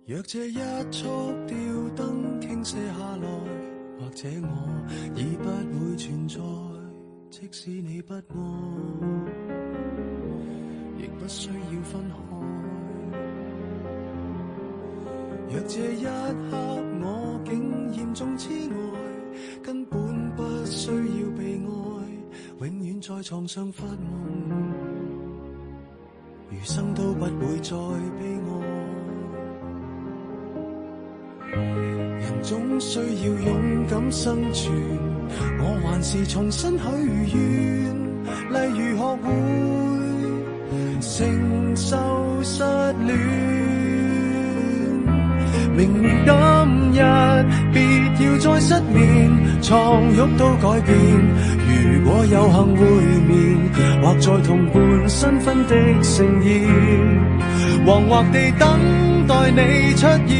若這一束吊燈傾瀉下來，或者我已不會存在，即使你不愛，亦不需要分開。若這一刻我竟嚴重痴呆，根本不需要被愛，永遠在床上發夢，餘生都不會再悲哀。人總需要勇敢生存，我還是重新許願，例如學會承受失戀。明年今日別要再失眠，床褥都改變。如果有幸會面，或在同伴新婚的盛宴，惶惑地等待你出現。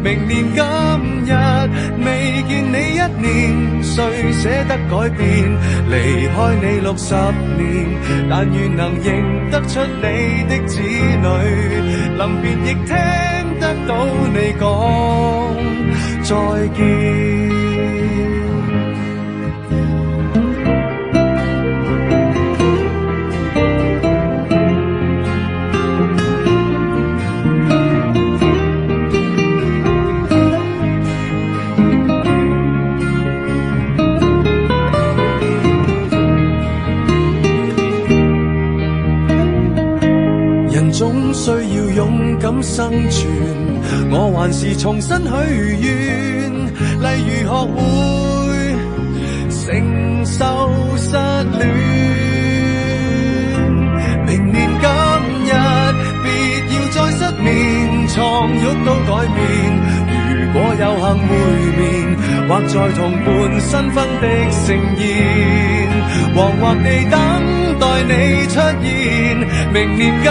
明年今日未見你一年，誰捨得改變？離開你60年，但願能認得出你的子女，臨別亦聽得到你講再見。總需要勇敢生存，我還是重新許願，例如學會承受失戀。明年今日別要再失眠，床褥都改變。如果有幸會面，或在同伴新婚的盛宴，惶惑地等待你出現。明年今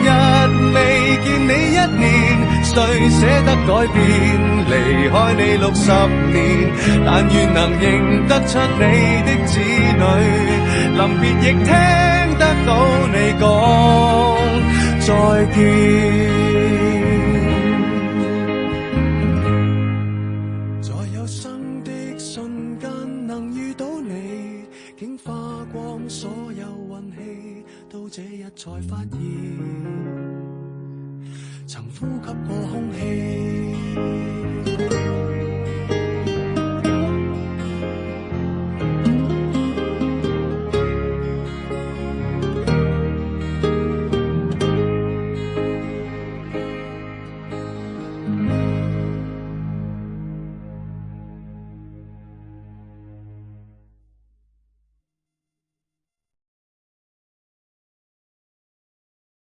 日未見你一年，誰捨得改變？離開你60年，但願能認得出你的子女，臨別亦聽得到你講再見。在有生的瞬間能遇到你，竟花光所有運氣，到這日才發現曾呼吸過空氣。